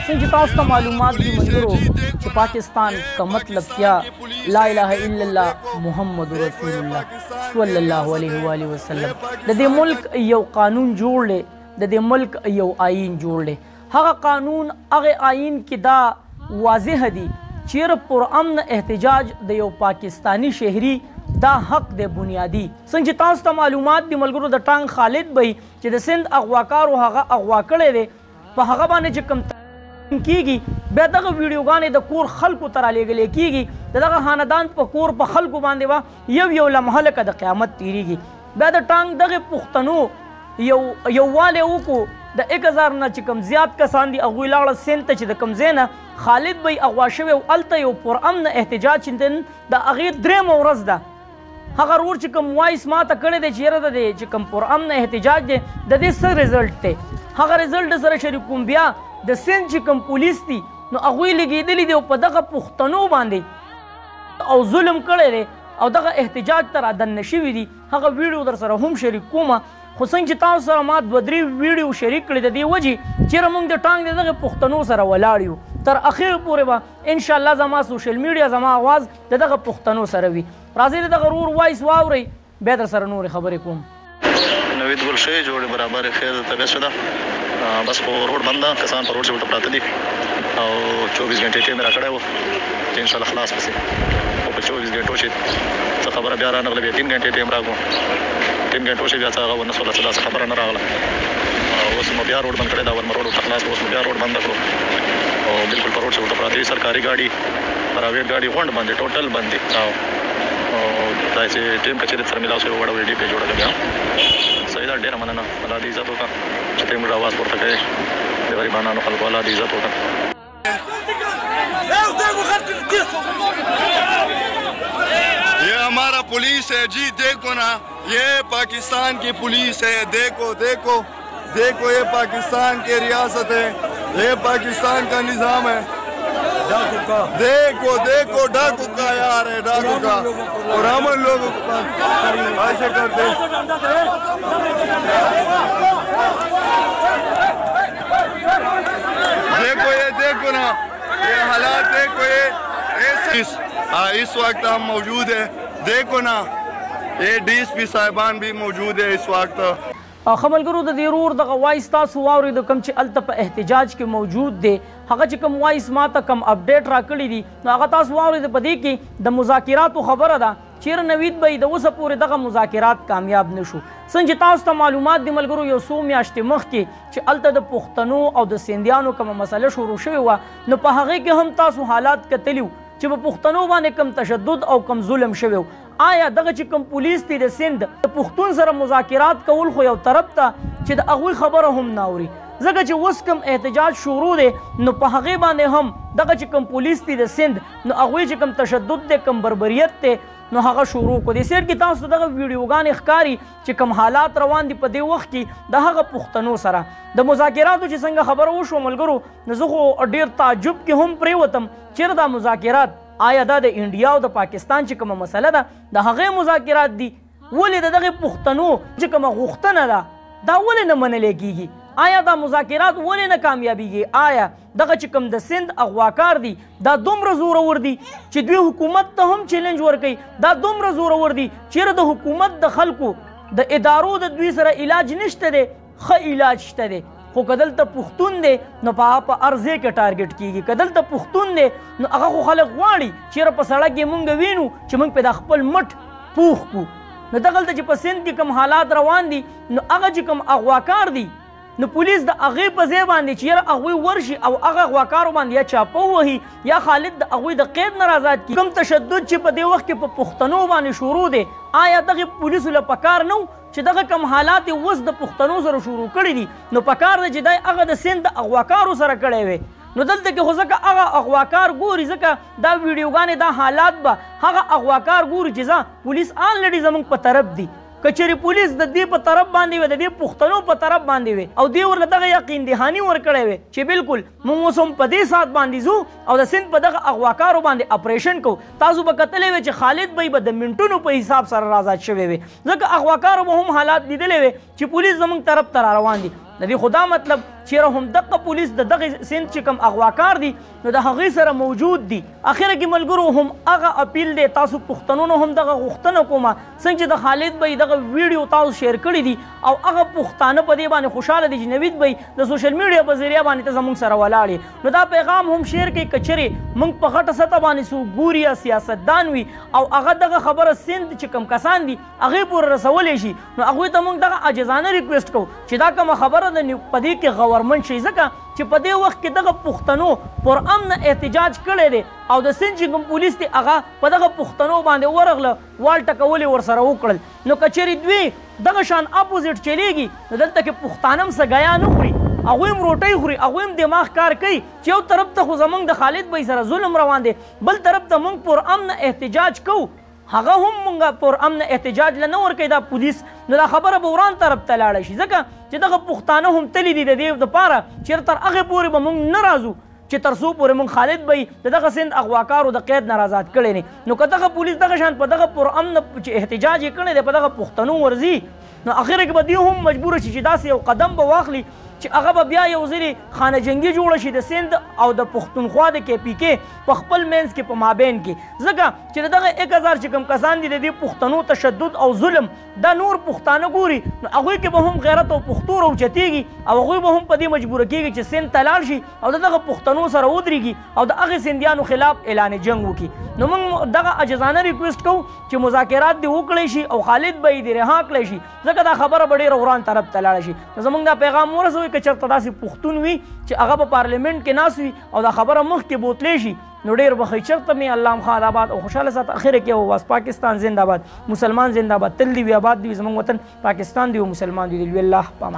څنګه چې تاسو ته معلومات دي ملګرو چې پاکستان کا مطلب کیا لا اله الا الله محمد رسول الله صلی الله علیه و آله وسلم. د دې ملک یو قانون جوړ دی، د دې ملک یو آئین جوړ دی. هغه قانون هغه آئین کې دا واضح دی چې پر امن احتجاج د یو پاکستانی شهری دا حق دی بنیادی. څنګه چې تاسو ته معلومات دي ملګرو د ټانک خالد بی چې د سند اغواکارو هغه اغوا کړی دی، په هغه باندې چې کم کیږي بیا دغه ویډیوګانې د کور خلکو ته رالیږلې کیږي، د دغه خاندان په کور په خلکو باندې به یو لمحه لکه د قیامت تیریږي. بیا د ټانک دغه پښتنو یووالی وکړو، د 1000 نه چې کم زیات کسان دي هغوی لاړه سند ته چې د کم ځای نه خالد بی اغوا شوی او هلته یو پرامن احتجاج چې د هغې درېیمه ورځ ده. هغه رور چې کوم وایس ما ته کړی دی چې یاره د دې چې کوم پرامن احتجاج دی د دې څه رزلټ دی، هغه رزلټ سره شریک کوم. بیا د سند چې کوم پولیس دي نو هغوی لګېدلي دي او په دغه پښتنو باندې او ظلم کړی دی او دغه احتجاج ته رادننه شوي دي. هغه ویډیو در سره هم شریک کومه، خو څنګه چې تاسو سره ما 2-3 ویډیو شریک کړي د دې وجې چېرې موږ د ټانک د دغه پښتنو سره ولاړ یو. تر اخر پورې به انشاءالله زما سوشل میډیا زما آواز د دغه پښتنو سره وي. راځئ د دغه رور وایس واورئ، بیا در سره نورې خبرې کوم. نوید ګل شوی جوړې برابر خیر طبیعت شده بس خو روډ بند ده، کسان په روډ چې ورته پراته دي او 24 غنټې ټایم را کړی و چې انشاءالله خلاص به شي. او په 24 غنټو چې څه خبره بیا رانغله، بیا 3 غنټې ټایم راکړو، 3 غنټو چې بیا څه هغه ونه شوله، څه داسې خبره نه راغله. اوس مو بیا روډ بند کړی دا ورمه روډ ورته خلاص، اوس مو بیا روډ بند کړو او بالکل په روډ چې ورته پراته وي سرکاري ګاډي پرایویټ ګاډي غونډ باندې ټوټل باندې دا چې ټیم کچېرې سره ملاو شوی وړه ویډیو پې جوړه کړه. صحیح ده، ډېره مننه. الله دې عزت وکړه چې ته موږ آواز پورته کوې، د غریبانو خلکو الله دې عزت وکړه. ये हमारा पुलिस है जी, देखो ना, ये पाकिस्तान की पुलिस है, देखो देखो देखो, ये पाकिस्तान की रियासत है, ये पाकिस्तान का निज़ाम है। देखो देखो डाकू का यार है, डाकू का, और हम लोग ऐसे करते। देखो ये देखो ना, ये हालात देखो, ये इस वक्त हम मौजूद है, देखो ना, ये DSP साहिबान भी मौजूद है इस वक्त. خملګرو د دې رور دغه وایس تاسو واورئ، د کوم چې هلته په احتجاج کې موجود دی هغه چې کوم وایس ما ته کوم اپډیټ راکړي دي نو هغه تاسو واورئ. په دې کې د مذاکراتو خبره ده، چیرې نوید بی د اوسه پورې دغه مذاکرات کامیاب نه شو. څنګه چې تاسو ته معلومات دي ملګرو یو څو میاشتې مخکې چې هلته د پښتنو او د سیندیانو کومه مسله شروع شوې وه نو په هغې کې هم تاسو حالات کتلي چې په پښتنو باندې کم تشدد او کم ظلم شوی و. آیا دغه چې کوم پولیس دی د سند د پښتون سره مذاکرات کول خو یو طرف ته چې د هغوی خبره هم نه اوري، ځکه چې اوس کوم احتجاج شروع دی نو په هغې باندې هم دغه چې کوم پولیس دی د سند نو هغوی چې کوم تشدد دی کوم بربریت دی نو هغه شروع کړو. د سیر کې تاسو دغه ویډیوګانې ښکاري چې کوم حالات روان دي په دې وخت کې د هغه پښتنو سره د مذاکراتو چې څنګه خبره وشوه ملګرو نو زه خو ډېر تعجب کې هم پرېوتم چېرې دا مذاکرات آیا دا د انډیا او د پاکستان چې کومه مسله ده د هغې مذاکرات دي، ولې د دغې پښتنو چې کومه غوښتنه ده دا ولې نه منلی کېږي؟ آیا دا مذاکرات ولې نه کامیابیږي؟ آیا دغه چې کوم د سند اغواکار دي دا دومره زورور دي چې دوی حکومت ته هم چیلنج ورکوي؟ دا دومره زورور دي چیرې د حکومت د خلکو د ادارو د دوی سره علاج نشته دی؟ ښه علاج شته دی، خو که دلته پښتون دی نو په هغه هر ځای کې ټارګټ کېږي. که دلته پښتون دی نو هغه خو خلک غواړي چېرې په سړک کې مونږ وینو چې مونږ پې دا خپل مټ پوخ کړو. نو دغلته چې په سند کې کوم حالات روان دي نو هغه چې کوم اغواکار دي نو پولیس د هغې په ځای باندې چې یاره هغوی ورشي او هغه اغواکارو باندې یا چاپه ووهي یا خالد د هغوی د قید نه آزاد کړي. کوم تشدد چې په دې وخت کې په پښتنو باندې شروع دی آیا دغې پولیسو له پکار نه و چې دغه کم حالات یې اوس د پښتنو سره شروع کړي دي نو پکار دی چې دی هغه د سند د اغواکارو سره کړی وی؟ نو دلته کې خو ځکه هغه اغواکار ګوري، ځکه دا ویډیوګانې دا حالات به هغه اغواکار ګوري چې ځه پولیس آلریډي زموږ په طرف دي. که چېرې پولیس د دې په طرف باندې وي د دې پښتنو په طرف باندې وي او دې ورله دغه یقین دهاني ورکړی وی چې بالکل موږ اوس هم په دې سات باندې ځو او د سند په دغه اغواکارو باندې اپریشن کوو، تاسو به کتلی وی چې خالد بی به د منټونو په حساب سره رازاد شوی وي، ځکه اغواکارو به هم حالات لیدلی وی چې پولیس زموږ طرف ته را روان دي. د دې خو دا مطلب چیرې هم دغه پولیس د دغه سند چې کوم اغواکار دي نو د هغې سره موجود دي. اخره کې ملګرو هم هغه اپیل دی، تاسو پښتنو نه هم دغه غوښتنه کومه څنګه چې د خالد بی دغه ویډیو تاسو شیر کړي دي او هغه پښتانه په دې باندې خوشحاله دي چې نوید بی د سوشل میډیا په ذریعه باندې ته زموږ سره ولاړ نو دا پیغام هم شیر کوي که چیرې موږ په غټه سطح باندې څوک ګوري یا سیاستدان وي او هغه دغه خبره سند چې کوم کسان دي هغې پورې رسولی شي نو هغوی ته موږ دغه عاجزانه ریکویسټ کوو چې دا کومه خبره ده په دې کې غورمنډ شي، ځکه چې په دې وخت کې دغه پښتنو پر امن احتجاج کړی دی او د سند چې کوم پولیس دی هغه په دغه پښتنو باندې ورغله وال ټکولې ورسره وکړل نو که چیرې دوی دغه شان اپوزیټ چلیږي نو دلته کې پښتانه هم څه ګیا نه خوري، هغوی هم روټۍ خوري، هغوی هم دماغ کار کوي چې یو طرف ته خو زموږ د خالد بی سره ظلم روان دی، بل طرف ته موږ پر امن احتجاج کوو، هغه هم موږ پر امن احتجاج له نه ورکوي دا پولیس نو دا خبره به وران طرف ته لاړه شي، ځکه چې دغه پښتانه هم تللي دي د دې دپاره چې تر هغې پورې به موږ نه راځو چې تر څو پورې موږ خالد بی د دغه سند اغواکارو د قید نه آزاد کړی نه نو که دغه پولیس دغه شان په دغه پر امن چې احتجاج یې کړی دی په دغه پښتنو ورځي نو اخره کې به دوی هم مجبوره شي چې داسې یو قدم به واخلي چې هغه به بیا یو ځلې خانه جنګي جوړه شي د سند او د پښتونخوا د کې پی کې په خپل منځ کې په مابین کې، ځکه چې د دغه 1000 چې کوم کسان دي د دې پښتنو تشدد او ظلم دا نور پښتانه ګوري نو هغوی کې به هم غیرت او پښتو راوچتېږي او هغوی به هم په دې مجبوره کېږي چې سند ته لاړ شي او د دغه پښتنو سره ودرېږي او د هغې سندیانو خلاف اعلان جنګ وکړي. نو موږ دغه عجزانه ریکویسټ کوو چې مذاکرات دې وکړی شي او خالد بی دې رها کړی شي، ځکه دا خبره به ډېره وران طرف ته لاړه شي. نو زموږ دا پیغام ورسوئ که چېرته داسې پښتون وي چې هغه په پارلیمنټ کې ناست وي او دا خبره مخکې بوتلی شي نو ډېر به ښه چېرته مې الله خان آباد او خوشحاله ساته. اخره کې اواز پاکستان زنده باد، مسلمان زنده باد، تل دې وي آباد دې وي زموږ وطن پاکستان دې وي مسلمان دې وي الله پامان.